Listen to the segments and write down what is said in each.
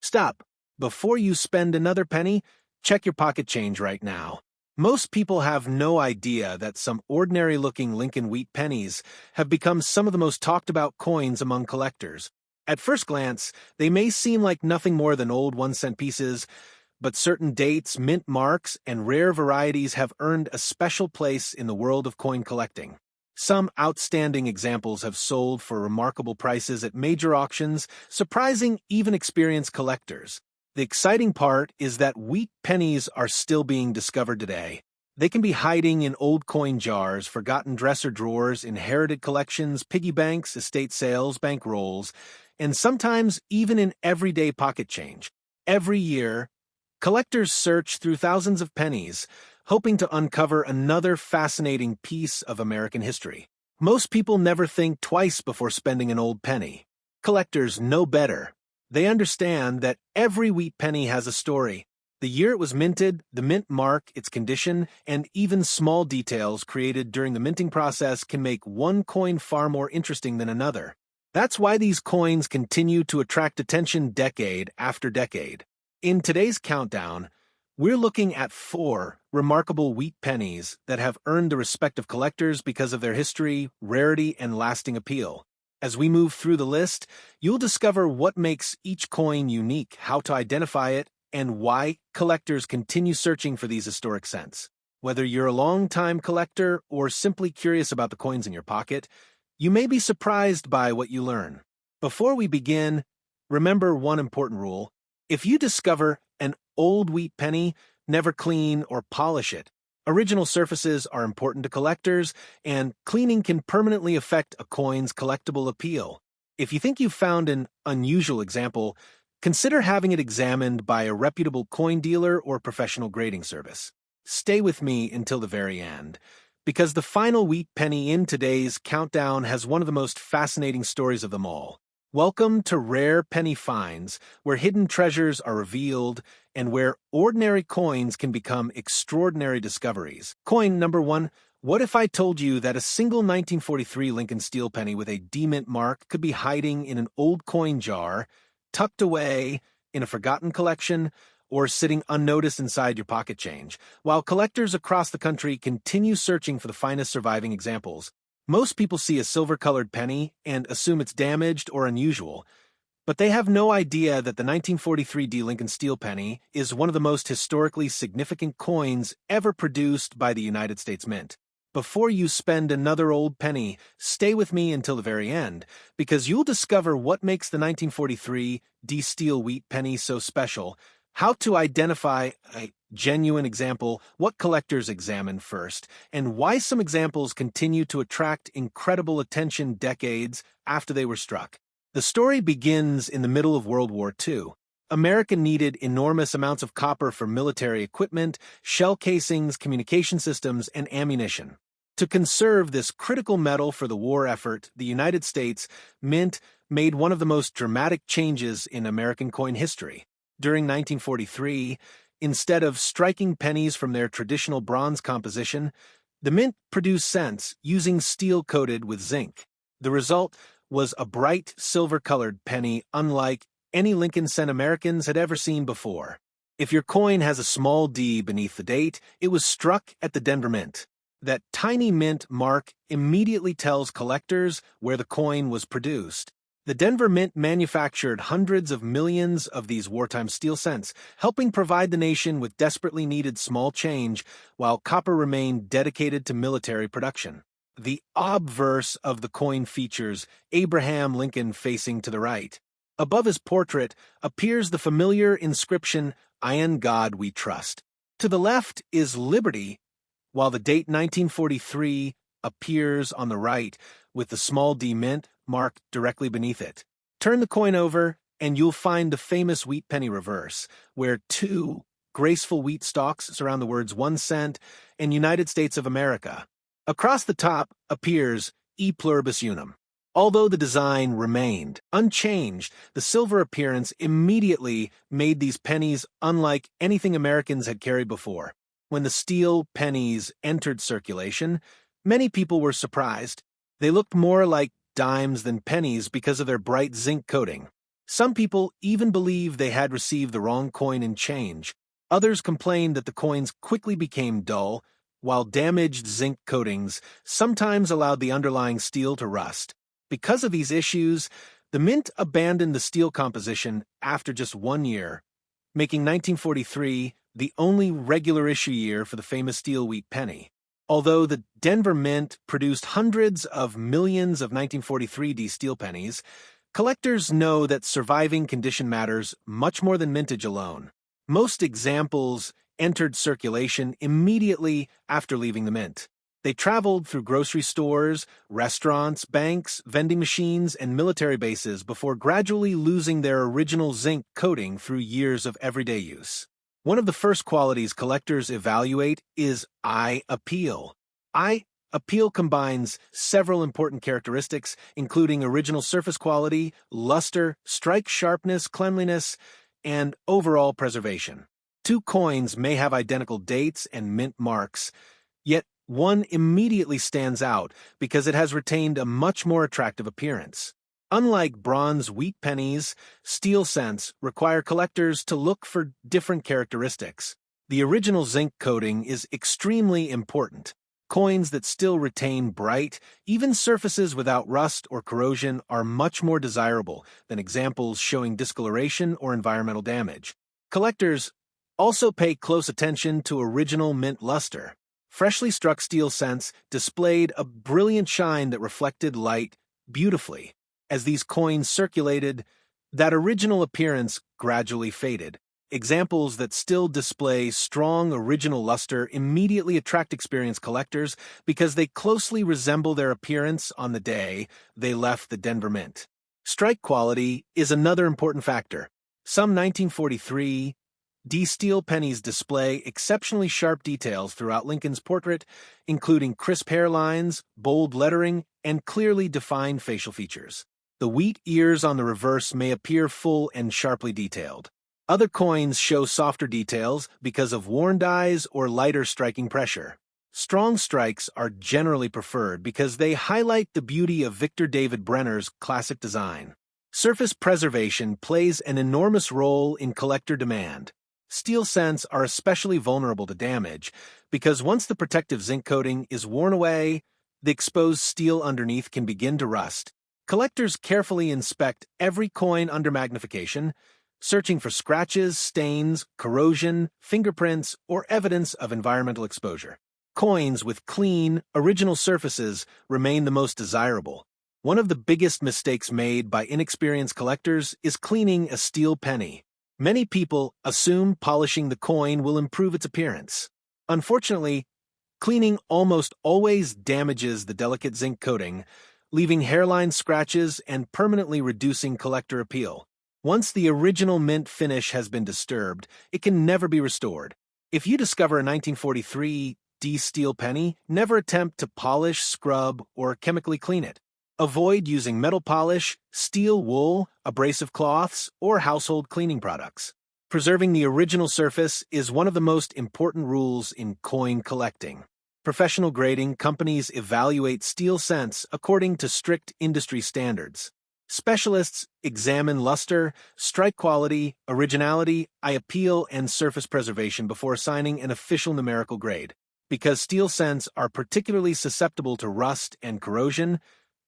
Stop. Before you spend another penny, check your pocket change right now. Most people have no idea that some ordinary-looking Lincoln Wheat Pennies have become some of the most talked-about coins among collectors. At first glance, they may seem like nothing more than old 1-cent pieces, but certain dates, mint marks, and rare varieties have earned a special place in the world of coin collecting. Some outstanding examples have sold for remarkable prices at major auctions, surprising even experienced collectors. The exciting part is that wheat pennies are still being discovered today. They can be hiding in old coin jars, forgotten dresser drawers, inherited collections, piggy banks, estate sales, bank rolls, and sometimes even in everyday pocket change. Every year, collectors search through thousands of pennies, hoping to uncover another fascinating piece of American history. Most people never think twice before spending an old penny. Collectors know better. They understand that every wheat penny has a story. The year it was minted, the mint mark, its condition, and even small details created during the minting process can make one coin far more interesting than another. That's why these coins continue to attract attention decade after decade. In today's countdown, we're looking at 4 remarkable wheat pennies that have earned the respect of collectors because of their history, rarity, and lasting appeal. As we move through the list, you'll discover what makes each coin unique, how to identify it, and why collectors continue searching for these historic cents. Whether you're a long-time collector or simply curious about the coins in your pocket, you may be surprised by what you learn. Before we begin, remember one important rule. If you discover an old wheat penny, never clean or polish it. Original surfaces are important to collectors, and cleaning can permanently affect a coin's collectible appeal. If you think you've found an unusual example, consider having it examined by a reputable coin dealer or professional grading service. Stay with me until the very end, because the final wheat penny in today's countdown has one of the most fascinating stories of them all. Welcome to Rare Penny Finds, where hidden treasures are revealed and where ordinary coins can become extraordinary discoveries. Coin number 1. What if I told you that a single 1943 Lincoln steel penny with a D-mint mark could be hiding in an old coin jar, tucked away in a forgotten collection, or sitting unnoticed inside your pocket change, while collectors across the country continue searching for the finest surviving examples? Most people see a silver-colored penny and assume it's damaged or unusual, but they have no idea that the 1943 D Lincoln steel penny is one of the most historically significant coins ever produced by the United States Mint. Before you spend another old penny, stay with me until the very end, because you'll discover what makes the 1943 D steel wheat penny so special, how to identify a genuine example, what collectors examine first, and why some examples continue to attract incredible attention decades after they were struck. The story begins in the middle of World War II. America needed enormous amounts of copper for military equipment, shell casings, communication systems, and ammunition. To conserve this critical metal for the war effort, the United States Mint made one of the most dramatic changes in American coin history. During 1943, instead of striking pennies from their traditional bronze composition, the Mint produced cents using steel coated with zinc. The result was a bright silver-colored penny unlike any Lincoln cent Americans had ever seen before. If your coin has a small D beneath the date, it was struck at the Denver Mint. That tiny mint mark immediately tells collectors where the coin was produced. The Denver Mint manufactured hundreds of millions of these wartime steel cents, helping provide the nation with desperately needed small change, while copper remained dedicated to military production. The obverse of the coin features Abraham Lincoln facing to the right. Above his portrait appears the familiar inscription, "In God We Trust." To the left is Liberty, while the date 1943 appears on the right with the small D mint marked directly beneath it. Turn the coin over and you'll find the famous wheat penny reverse, where 2 graceful wheat stalks surround the words 1 cent and United States of America. Across the top appears E pluribus unum. Although the design remained unchanged, the silver appearance immediately made these pennies unlike anything Americans had carried before. When the steel pennies entered circulation, many people were surprised. They looked more like dimes than pennies because of their bright zinc coating. Some people even believe they had received the wrong coin in change. Others complained that the coins quickly became dull, while damaged zinc coatings sometimes allowed the underlying steel to rust. Because of these issues, the mint abandoned the steel composition after just 1 year, making 1943 the only regular issue year for the famous steel wheat penny. Although the Denver Mint produced hundreds of millions of 1943 D steel pennies, collectors know that surviving condition matters much more than mintage alone. Most examples entered circulation immediately after leaving the mint. They traveled through grocery stores, restaurants, banks, vending machines, and military bases before gradually losing their original zinc coating through years of everyday use. One of the first qualities collectors evaluate is eye appeal. Eye appeal combines several important characteristics, including original surface quality, luster, strike sharpness, cleanliness, and overall preservation. Two coins may have identical dates and mint marks, yet one immediately stands out because it has retained a much more attractive appearance. Unlike bronze wheat pennies, steel cents require collectors to look for different characteristics. The original zinc coating is extremely important. Coins that still retain bright, even surfaces without rust or corrosion are much more desirable than examples showing discoloration or environmental damage. Collectors also pay close attention to original mint luster. Freshly struck steel cents displayed a brilliant shine that reflected light beautifully. As these coins circulated, that original appearance gradually faded. Examples that still display strong original luster immediately attract experienced collectors because they closely resemble their appearance on the day they left the Denver Mint. Strike quality is another important factor. Some 1943 D steel pennies display exceptionally sharp details throughout Lincoln's portrait, including crisp hairlines, bold lettering, and clearly defined facial features. The wheat ears on the reverse may appear full and sharply detailed. Other coins show softer details because of worn dies or lighter striking pressure. Strong strikes are generally preferred because they highlight the beauty of Victor David Brenner's classic design. Surface preservation plays an enormous role in collector demand. Steel cents are especially vulnerable to damage because once the protective zinc coating is worn away, the exposed steel underneath can begin to rust. Collectors carefully inspect every coin under magnification, searching for scratches, stains, corrosion, fingerprints, or evidence of environmental exposure. Coins with clean, original surfaces remain the most desirable. One of the biggest mistakes made by inexperienced collectors is cleaning a steel penny. Many people assume polishing the coin will improve its appearance. Unfortunately, cleaning almost always damages the delicate zinc coating, leaving hairline scratches and permanently reducing collector appeal. Once the original mint finish has been disturbed, it can never be restored. If you discover a 1943 D steel penny, never attempt to polish, scrub, or chemically clean it. Avoid using metal polish, steel wool, abrasive cloths, or household cleaning products. Preserving the original surface is one of the most important rules in coin collecting. Professional grading companies evaluate steel cents according to strict industry standards. Specialists examine luster, strike quality, originality, eye appeal, and surface preservation before assigning an official numerical grade. Because steel cents are particularly susceptible to rust and corrosion,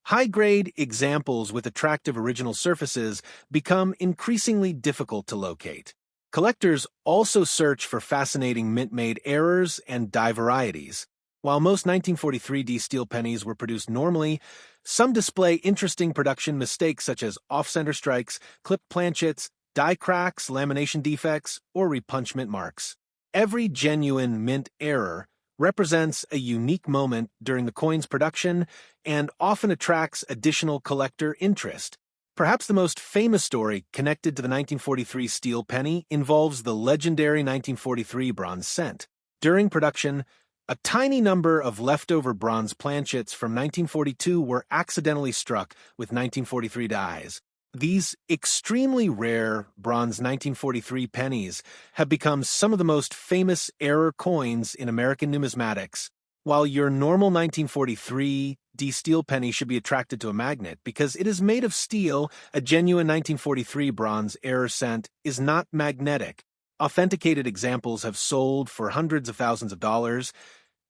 high-grade examples with attractive original surfaces become increasingly difficult to locate. Collectors also search for fascinating mint-made errors and die varieties. While most 1943 D steel pennies were produced normally, some display interesting production mistakes such as off-center strikes, clipped planchets, die cracks, lamination defects, or repunchment marks. Every genuine mint error represents a unique moment during the coin's production and often attracts additional collector interest. Perhaps the most famous story connected to the 1943 steel penny involves the legendary 1943 bronze cent. During production, a tiny number of leftover bronze planchets from 1942 were accidentally struck with 1943 dies. These extremely rare bronze 1943 pennies have become some of the most famous error coins in American numismatics. While your normal 1943 D steel penny should be attracted to a magnet because it is made of steel. A genuine 1943 bronze error cent is not magnetic. Authenticated examples have sold for hundreds of thousands of dollars,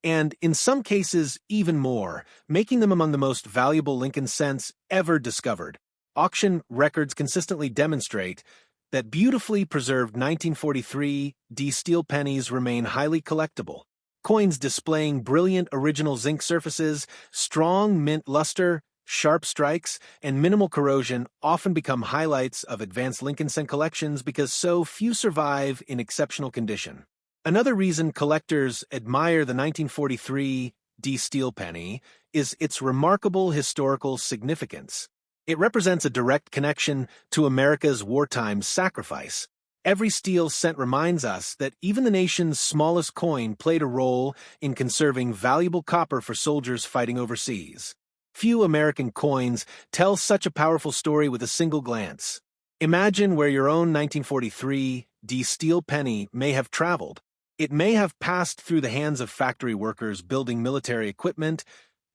and in some cases even more, making them among the most valuable Lincoln cents ever discovered. Auction records consistently demonstrate that beautifully preserved 1943 D steel pennies remain highly collectible. Coins displaying brilliant original zinc surfaces, strong mint luster, sharp strikes, and minimal corrosion often become highlights of advanced Lincoln cent collections because so few survive in exceptional condition. Another reason collectors admire the 1943 D steel penny is its remarkable historical significance. It represents a direct connection to America's wartime sacrifice. Every steel cent reminds us that even the nation's smallest coin played a role in conserving valuable copper for soldiers fighting overseas. Few American coins tell such a powerful story with a single glance. Imagine where your own 1943 D steel penny may have traveled. It may have passed through the hands of factory workers building military equipment,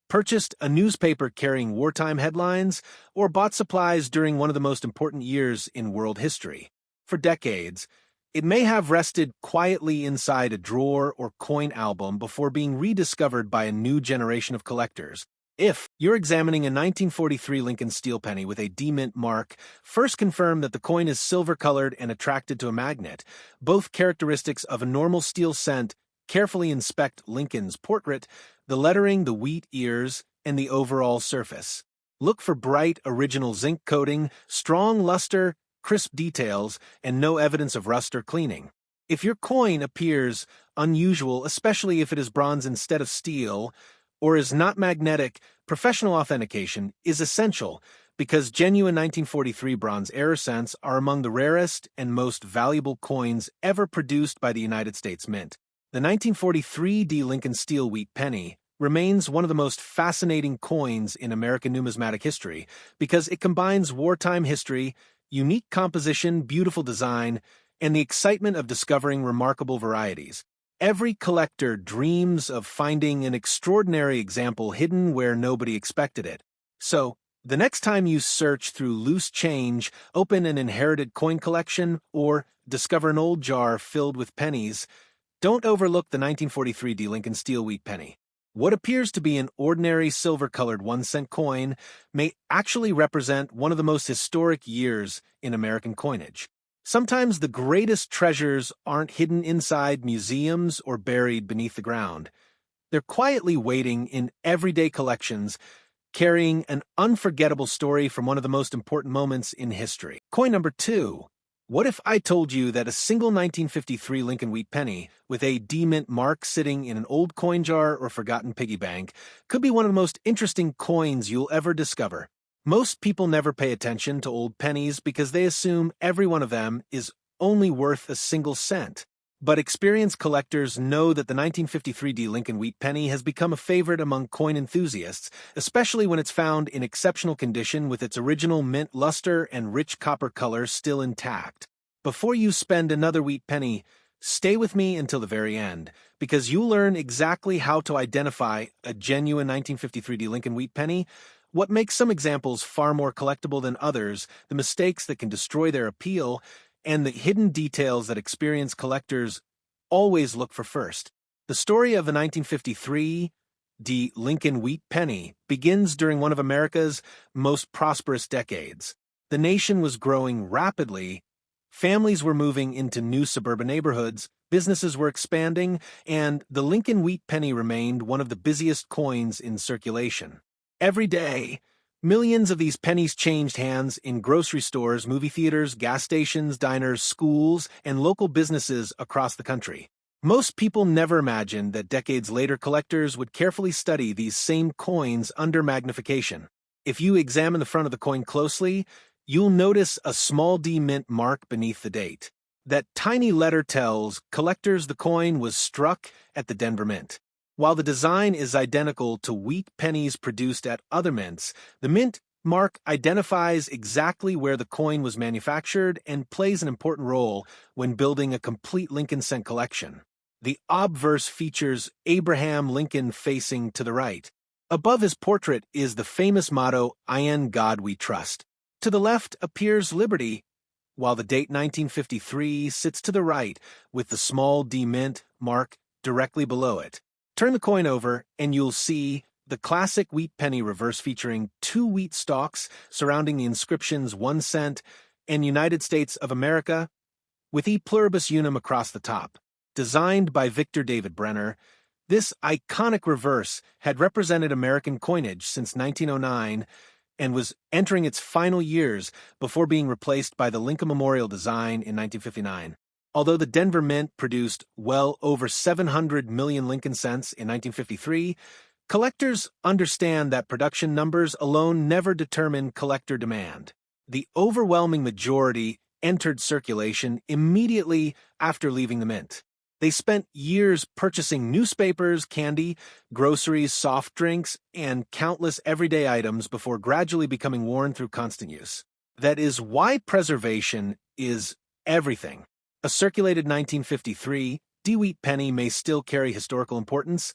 purchased a newspaper carrying wartime headlines, or bought supplies during one of the most important years in world history. For decades, it may have rested quietly inside a drawer or coin album before being rediscovered by a new generation of collectors. If you're examining a 1943 Lincoln steel penny with a D-mint mark, first confirm that the coin is silver-colored and attracted to a magnet, both characteristics of a normal steel cent. Carefully inspect Lincoln's portrait, the lettering, the wheat ears, and the overall surface. Look for bright, original zinc coating, strong luster, crisp details, and no evidence of rust or cleaning. If your coin appears unusual, especially if it is bronze instead of steel, or is not magnetic, professional authentication is essential because genuine 1943 bronze error cents are among the rarest and most valuable coins ever produced by the United States Mint. The 1943 D Lincoln steel wheat penny remains one of the most fascinating coins in American numismatic history because it combines wartime history, unique composition, beautiful design, and the excitement of discovering remarkable varieties. Every collector dreams of finding an extraordinary example hidden where nobody expected it. So, the next time you search through loose change, open an inherited coin collection, or discover an old jar filled with pennies, don't overlook the 1943 D Lincoln steel wheat penny. What appears to be an ordinary silver-colored 1-cent coin may actually represent one of the most historic years in American coinage. Sometimes the greatest treasures aren't hidden inside museums or buried beneath the ground. They're quietly waiting in everyday collections, carrying an unforgettable story from one of the most important moments in history. Coin number 2. What if I told you that a single 1953 Lincoln wheat penny with a D-mint mark sitting in an old coin jar or forgotten piggy bank could be one of the most interesting coins you'll ever discover? Most people never pay attention to old pennies because they assume every one of them is only worth a single cent. But experienced collectors know that the 1953 D Lincoln wheat penny has become a favorite among coin enthusiasts, especially when it's found in exceptional condition with its original mint luster and rich copper color still intact. Before you spend another wheat penny, stay with me until the very end, because you'll learn exactly how to identify a genuine 1953 D Lincoln wheat penny, what makes some examples far more collectible than others, the mistakes that can destroy their appeal, and the hidden details that experienced collectors always look for first. The story of the 1953 D Lincoln wheat penny begins during one of America's most prosperous decades. The nation was growing rapidly, families were moving into new suburban neighborhoods, businesses were expanding, and the Lincoln wheat penny remained one of the busiest coins in circulation. Every day, millions of these pennies changed hands in grocery stores, movie theaters, gas stations, diners, schools, and local businesses across the country. Most people never imagined that decades later collectors would carefully study these same coins under magnification. If you examine the front of the coin closely, you'll notice a small D mint mark beneath the date. That tiny letter tells collectors the coin was struck at the Denver Mint. While the design is identical to wheat pennies produced at other mints, the mint mark identifies exactly where the coin was manufactured and plays an important role when building a complete Lincoln cent collection. The obverse features Abraham Lincoln facing to the right. Above his portrait is the famous motto, "In God We Trust." To the left appears Liberty, while the date 1953 sits to the right with the small D mint mark directly below it. Turn the coin over and you'll see the classic wheat penny reverse featuring two wheat stalks surrounding the inscriptions 1 cent and United States of America, with E pluribus unum across the top. Designed by Victor David Brenner, this iconic reverse had represented American coinage since 1909 and was entering its final years before being replaced by the Lincoln Memorial design in 1959. Although the Denver Mint produced well over 700 million Lincoln cents in 1953, collectors understand that production numbers alone never determine collector demand. The overwhelming majority entered circulation immediately after leaving the mint. They spent years purchasing newspapers, candy, groceries, soft drinks, and countless everyday items before gradually becoming worn through constant use. That is why preservation is everything. A circulated 1953 Wheat penny may still carry historical importance,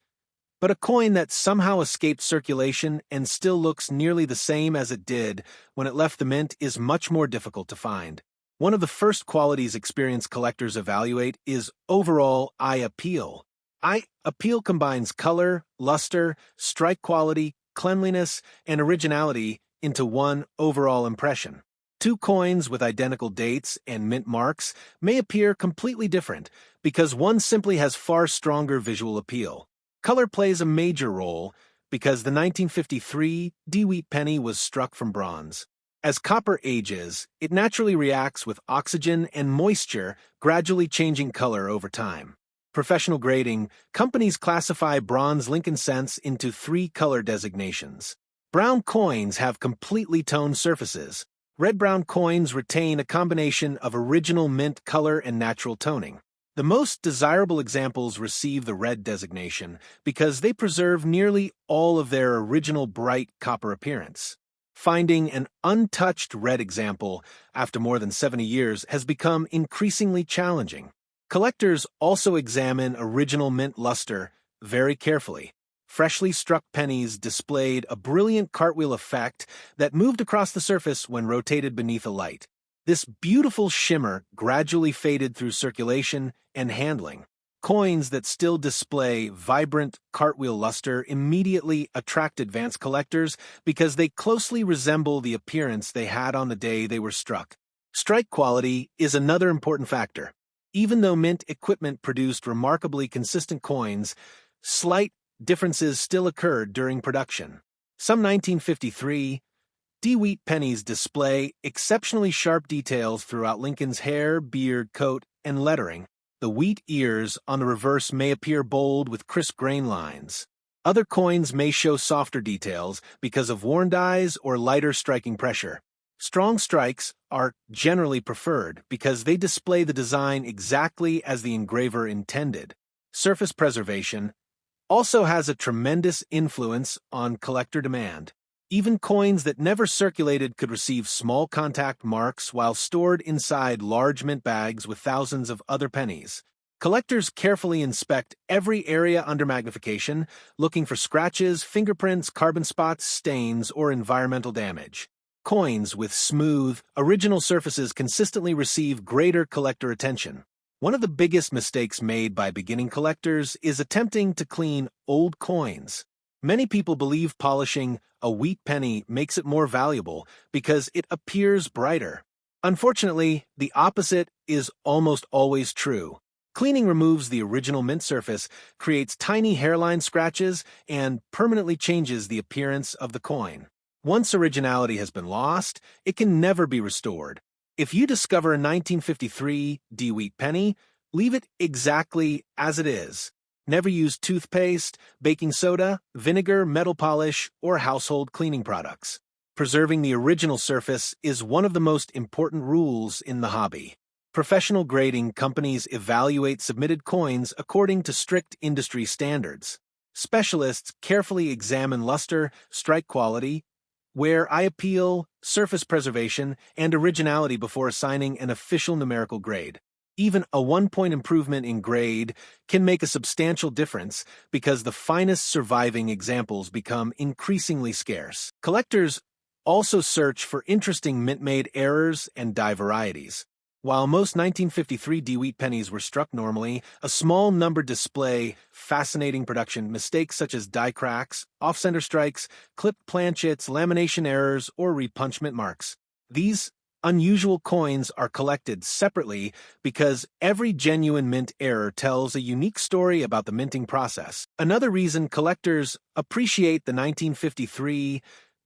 but a coin that somehow escaped circulation and still looks nearly the same as it did when it left the mint is much more difficult to find. One of the first qualities experienced collectors evaluate is overall eye appeal. Eye appeal combines color, luster, strike quality, cleanliness, and originality into one overall impression. Two coins with identical dates and mint marks may appear completely different because one simply has far stronger visual appeal. Color plays a major role because the 1953 Wheat penny was struck from bronze. As copper ages, it naturally reacts with oxygen and moisture, gradually changing color over time. Professional grading, companies classify bronze Lincoln cents into 3 color designations. Brown coins have completely toned surfaces. Red-brown coins retain a combination of original mint color and natural toning. The most desirable examples receive the red designation because they preserve nearly all of their original bright copper appearance. Finding an untouched red example after more than 70 years has become increasingly challenging. Collectors also examine original mint luster very carefully. Freshly struck pennies displayed a brilliant cartwheel effect that moved across the surface when rotated beneath a light. This beautiful shimmer gradually faded through circulation and handling. Coins that still display vibrant cartwheel luster immediately attract advanced collectors because they closely resemble the appearance they had on the day they were struck. Strike quality is another important factor. Even though mint equipment produced remarkably consistent coins, slight differences still occurred during production. Some 1953 Wheat pennies display exceptionally sharp details throughout Lincoln's hair, beard, coat, and lettering. The wheat ears on the reverse may appear bold with crisp grain lines. Other coins may show softer details because of worn dies or lighter striking pressure. Strong strikes are generally preferred because they display the design exactly as the engraver intended. Surface preservation also has a tremendous influence on collector demand. Even coins that never circulated could receive small contact marks while stored inside large mint bags with thousands of other pennies. Collectors carefully inspect every area under magnification, looking for scratches, fingerprints, carbon spots, stains, or environmental damage. Coins with smooth, original surfaces consistently receive greater collector attention. One of the biggest mistakes made by beginning collectors is attempting to clean old coins. Many people believe polishing a wheat penny makes it more valuable because it appears brighter. Unfortunately, the opposite is almost always true. Cleaning removes the original mint surface, creates tiny hairline scratches, and permanently changes the appearance of the coin. Once originality has been lost, it can never be restored. If you discover a 1953 Wheat penny, leave it exactly as it is. Never use toothpaste, baking soda, vinegar, metal polish, or household cleaning products. Preserving the original surface is one of the most important rules in the hobby. Professional grading companies evaluate submitted coins according to strict industry standards. Specialists carefully examine luster, strike quality, wear eye appeal, surface preservation, and originality before assigning an official numerical grade. Even a 1-point improvement in grade can make a substantial difference because the finest surviving examples become increasingly scarce. Collectors also search for interesting mint-made errors and die varieties. While most 1953 Wheat pennies were struck normally, a small number display fascinating production mistakes such as die cracks, off-center strikes, clipped planchets, lamination errors, or repunchment marks. These unusual coins are collected separately because every genuine mint error tells a unique story about the minting process. Another reason collectors appreciate the 1953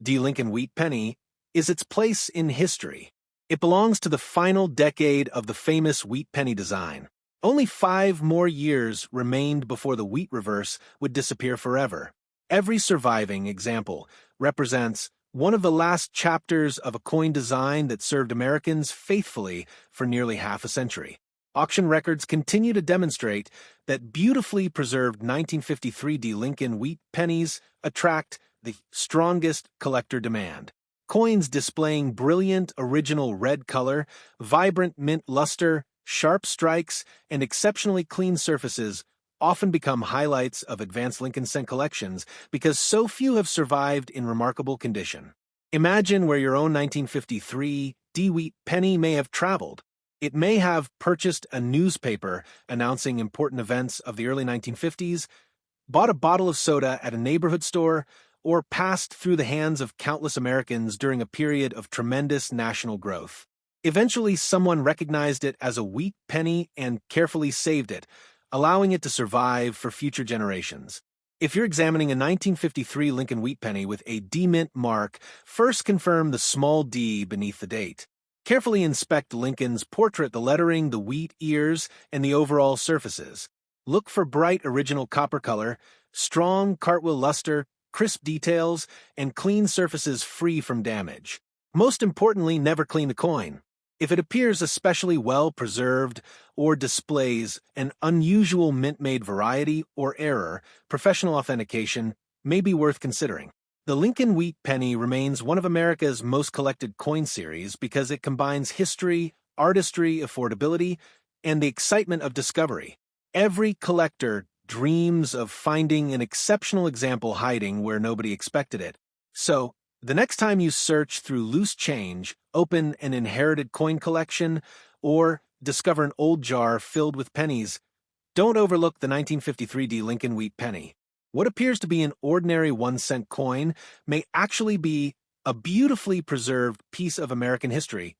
Lincoln Wheat penny is its place in history. It belongs to the final decade of the famous Wheat penny design. Only 5 more years remained before the wheat reverse would disappear forever. Every surviving example represents one of the last chapters of a coin design that served Americans faithfully for nearly half a century. Auction records continue to demonstrate that beautifully preserved 1953 Lincoln Wheat pennies attract the strongest collector demand. Coins displaying brilliant original red color, vibrant mint luster, sharp strikes, and exceptionally clean surfaces often become highlights of advanced Lincoln cent collections because so few have survived in remarkable condition. Imagine where your own 1953 Wheat penny may have traveled. It may have purchased a newspaper announcing important events of the early 1950s, bought a bottle of soda at a neighborhood store, or passed through the hands of countless Americans during a period of tremendous national growth. Eventually, someone recognized it as a wheat penny and carefully saved it, allowing it to survive for future generations. If you're examining a 1953 Lincoln Wheat penny with a D mint mark, first confirm the small d beneath the date. Carefully inspect Lincoln's portrait, the lettering, the wheat ears, and the overall surfaces. Look for bright original copper color, strong cartwheel luster, crisp details, and clean surfaces free from damage. Most importantly, never clean the coin. If it appears especially well preserved or displays an unusual mint-made variety or error, professional authentication may be worth considering. The Lincoln Wheat penny remains one of America's most collected coin series because it combines history, artistry, affordability, and the excitement of discovery. Every collector dreams of finding an exceptional example hiding where nobody expected it. So, the next time you search through loose change, open an inherited coin collection, or discover an old jar filled with pennies, don't overlook the 1953 Lincoln Wheat penny. What appears to be an ordinary 1-cent coin may actually be a beautifully preserved piece of American history,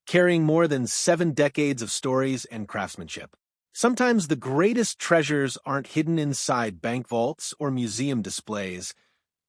carrying more than 7 decades of stories and craftsmanship. Sometimes the greatest treasures aren't hidden inside bank vaults or museum displays.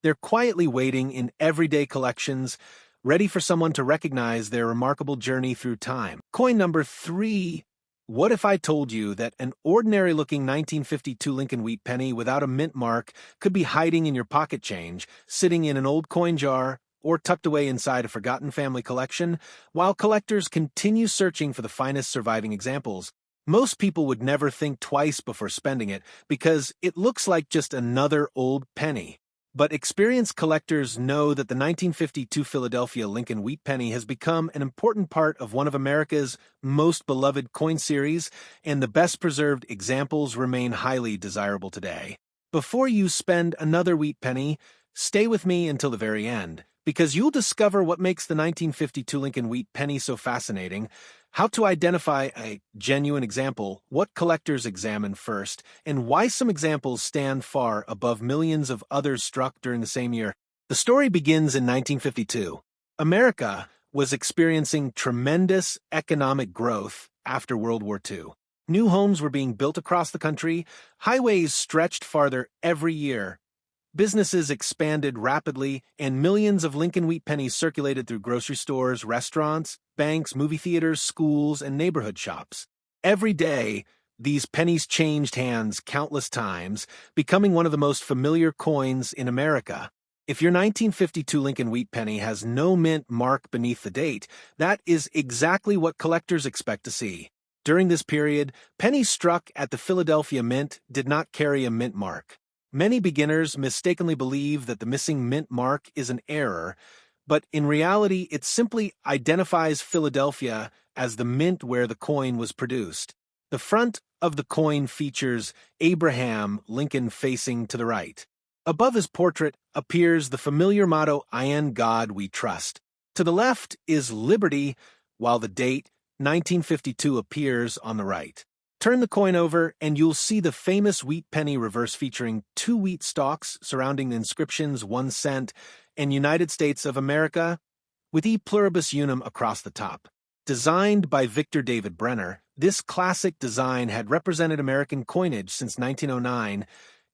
They're quietly waiting in everyday collections, ready for someone to recognize their remarkable journey through time. Coin number 3. What if I told you that an ordinary-looking 1952 Lincoln Wheat penny without a mint mark could be hiding in your pocket change, sitting in an old coin jar, or tucked away inside a forgotten family collection, while collectors continue searching for the finest surviving examples? Most people would never think twice before spending it because it looks like just another old penny. But experienced collectors know that the 1952 Philadelphia Lincoln Wheat penny has become an important part of one of America's most beloved coin series, and the best-preserved examples remain highly desirable today. Before you spend another wheat penny, stay with me until the very end, because you'll discover what makes the 1952 Lincoln Wheat penny so fascinating, how to identify a genuine example, what collectors examine first, and why some examples stand far above millions of others struck during the same year. The story begins in 1952. America was experiencing tremendous economic growth after World War II. New homes were being built across the country, highways stretched farther every year, businesses expanded rapidly, and millions of Lincoln Wheat pennies circulated through grocery stores, restaurants, banks, movie theaters, schools, and neighborhood shops. Every day, these pennies changed hands countless times, becoming one of the most familiar coins in America. If your 1952 Lincoln Wheat penny has no mint mark beneath the date, that is exactly what collectors expect to see. During this period, pennies struck at the Philadelphia Mint did not carry a mint mark. Many beginners mistakenly believe that the missing mint mark is an error, but in reality it simply identifies Philadelphia as the mint where the coin was produced. The front of the coin features Abraham Lincoln facing to the right. Above his portrait appears the familiar motto, "I am God, we trust." To the left is Liberty, while the date, 1952, appears on the right. Turn the coin over and you'll see the famous wheat penny reverse featuring two wheat stalks surrounding the inscriptions 1 cent and United States of America, with E pluribus unum across the top. Designed by Victor David Brenner, this classic design had represented American coinage since 1909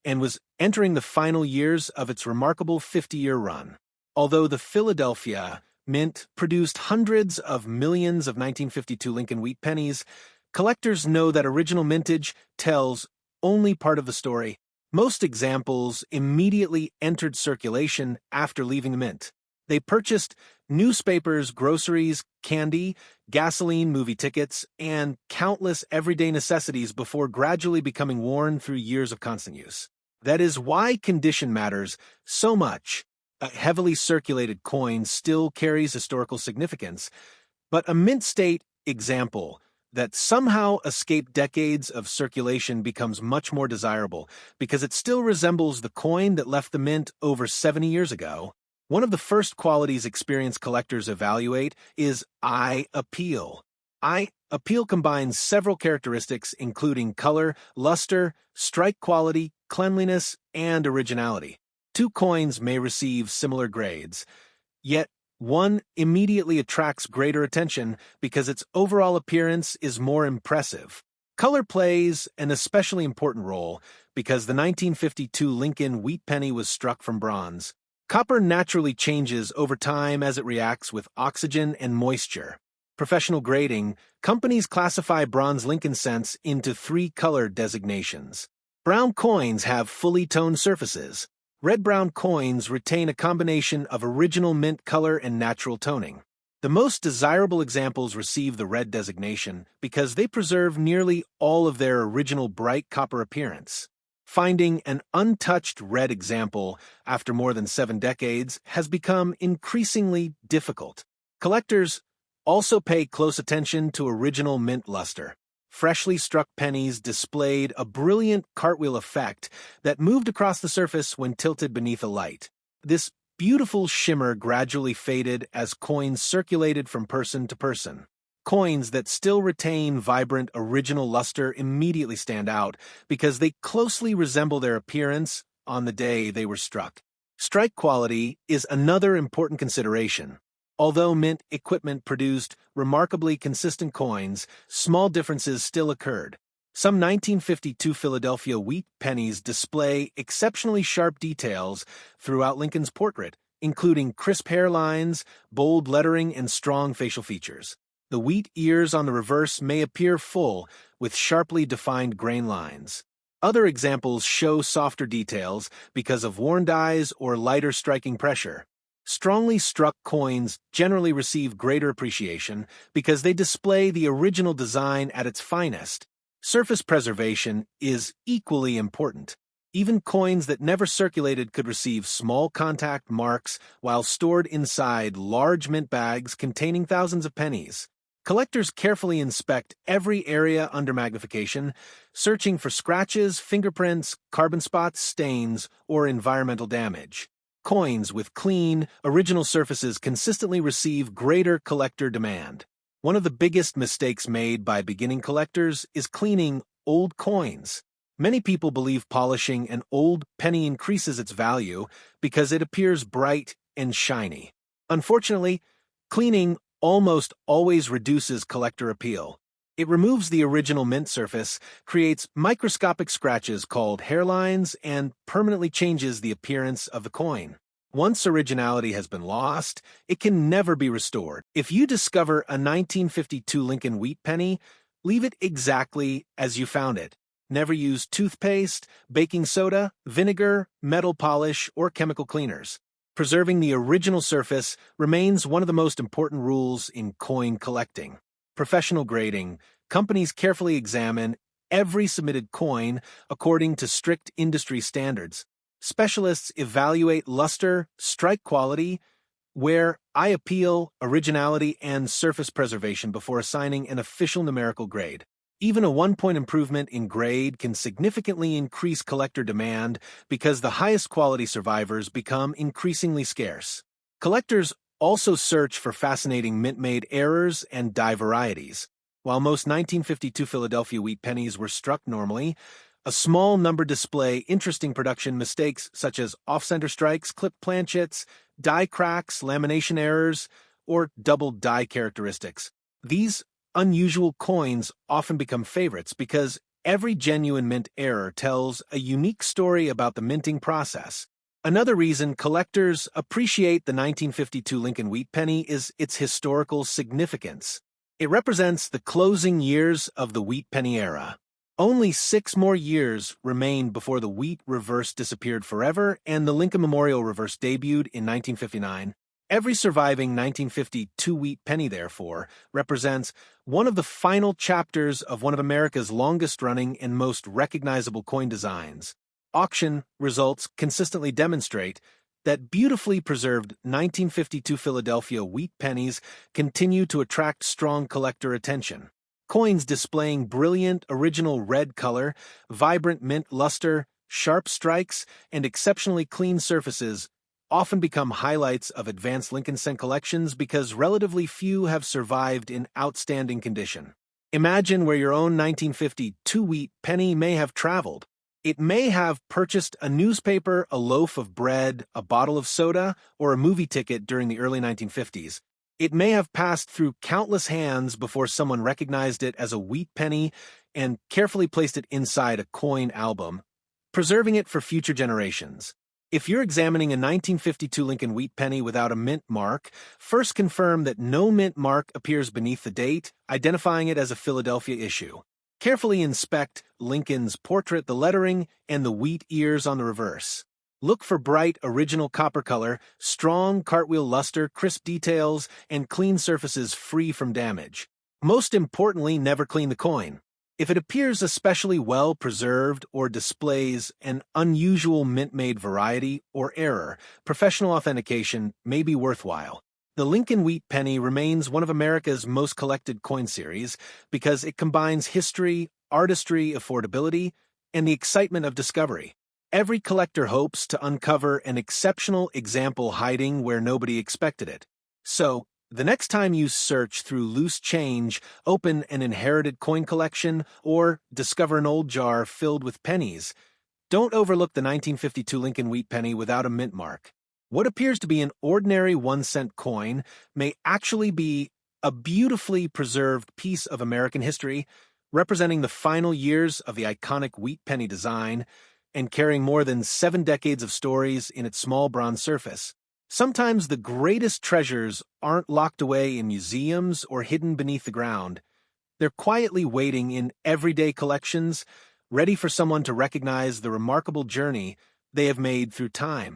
and was entering the final years of its remarkable 50-year run. Although the Philadelphia Mint produced hundreds of millions of 1952 Lincoln wheat pennies, collectors know that original mintage tells only part of the story. Most examples immediately entered circulation after leaving the mint. They purchased newspapers, groceries, candy, gasoline, movie tickets, and countless everyday necessities before gradually becoming worn through years of constant use. That is why condition matters so much. A heavily circulated coin still carries historical significance, but a mint state example that somehow escaped decades of circulation becomes much more desirable because it still resembles the coin that left the mint over 70 years ago. One of the first qualities experienced collectors evaluate is eye appeal. Eye appeal combines several characteristics including color, luster, strike quality, cleanliness, and originality. Two coins may receive similar grades, yet one immediately attracts greater attention because its overall appearance is more impressive. Color plays an especially important role because the 1952 Lincoln wheat penny was struck from bronze. Copper naturally changes over time as it reacts with oxygen and moisture. Professional grading, companies classify bronze Lincoln cents into 3 color designations. Brown coins have fully toned surfaces. Red-brown coins retain a combination of original mint color and natural toning. The most desirable examples receive the red designation because they preserve nearly all of their original bright copper appearance. Finding an untouched red example after more than 7 decades has become increasingly difficult. Collectors also pay close attention to original mint luster. Freshly struck pennies displayed a brilliant cartwheel effect that moved across the surface when tilted beneath a light. This beautiful shimmer gradually faded as coins circulated from person to person. Coins that still retain vibrant original luster immediately stand out because they closely resemble their appearance on the day they were struck. Strike quality is another important consideration. Although mint equipment produced remarkably consistent coins, small differences still occurred. Some 1952 Philadelphia wheat pennies display exceptionally sharp details throughout Lincoln's portrait, including crisp hairlines, bold lettering, and strong facial features. The wheat ears on the reverse may appear full, with sharply defined grain lines. Other examples show softer details because of worn dies or lighter striking pressure. Strongly struck coins generally receive greater appreciation because they display the original design at its finest. Surface preservation is equally important. Even coins that never circulated could receive small contact marks while stored inside large mint bags containing thousands of pennies. Collectors carefully inspect every area under magnification, searching for scratches, fingerprints, carbon spots, stains, or environmental damage. Coins with clean, original surfaces consistently receive greater collector demand. One of the biggest mistakes made by beginning collectors is cleaning old coins. Many people believe polishing an old penny increases its value because it appears bright and shiny. Unfortunately, cleaning almost always reduces collector appeal. It removes the original mint surface, creates microscopic scratches called hairlines, and permanently changes the appearance of the coin. Once originality has been lost, it can never be restored. If you discover a 1952 Lincoln wheat penny, leave it exactly as you found it. Never use toothpaste, baking soda, vinegar, metal polish, or chemical cleaners. Preserving the original surface remains one of the most important rules in coin collecting. Professional grading, companies carefully examine every submitted coin according to strict industry standards. Specialists evaluate luster, strike quality, wear, eye appeal, originality, and surface preservation before assigning an official numerical grade. Even a 1-point improvement in grade can significantly increase collector demand because the highest quality survivors become increasingly scarce. Collectors also search for fascinating mint-made errors and die varieties. While most 1952 Philadelphia wheat pennies were struck normally, a small number display interesting production mistakes such as off-center strikes, clipped planchets, die cracks, lamination errors, or double die characteristics. These unusual coins often become favorites because every genuine mint error tells a unique story about the minting process. Another reason collectors appreciate the 1952 Lincoln Wheat Penny is its historical significance. It represents the closing years of the Wheat Penny era. Only 6 more years remained before the wheat reverse disappeared forever and the Lincoln Memorial reverse debuted in 1959. Every surviving 1952 wheat penny, therefore, represents one of the final chapters of one of America's longest-running and most recognizable coin designs. Auction results consistently demonstrate that beautifully preserved 1952 Philadelphia wheat pennies continue to attract strong collector attention. Coins displaying brilliant original red color, vibrant mint luster, sharp strikes, and exceptionally clean surfaces often become highlights of advanced Lincoln cent collections because relatively few have survived in outstanding condition. Imagine where your own 1952 wheat penny may have traveled. It may have purchased a newspaper, a loaf of bread, a bottle of soda, or a movie ticket during the early 1950s. It may have passed through countless hands before someone recognized it as a wheat penny and carefully placed it inside a coin album, preserving it for future generations. If you're examining a 1952 Lincoln Wheat Penny without a mint mark, first confirm that no mint mark appears beneath the date, identifying it as a Philadelphia issue. Carefully inspect Lincoln's portrait, the lettering, and the wheat ears on the reverse. Look for bright, original copper color, strong cartwheel luster, crisp details, and clean surfaces free from damage. Most importantly, never clean the coin. If it appears especially well preserved or displays an unusual mint-made variety or error, professional authentication may be worthwhile. The Lincoln Wheat Penny remains one of America's most collected coin series because it combines history, artistry, affordability, and the excitement of discovery. Every collector hopes to uncover an exceptional example hiding where nobody expected it. So, the next time you search through loose change, open an inherited coin collection, or discover an old jar filled with pennies, don't overlook the 1952 Lincoln Wheat Penny without a mint mark. What appears to be an ordinary 1-cent coin may actually be a beautifully preserved piece of American history, representing the final years of the iconic wheat penny design and carrying more than 7 decades of stories in its small bronze surface. Sometimes the greatest treasures aren't locked away in museums or hidden beneath the ground. They're quietly waiting in everyday collections, ready for someone to recognize the remarkable journey they have made through time.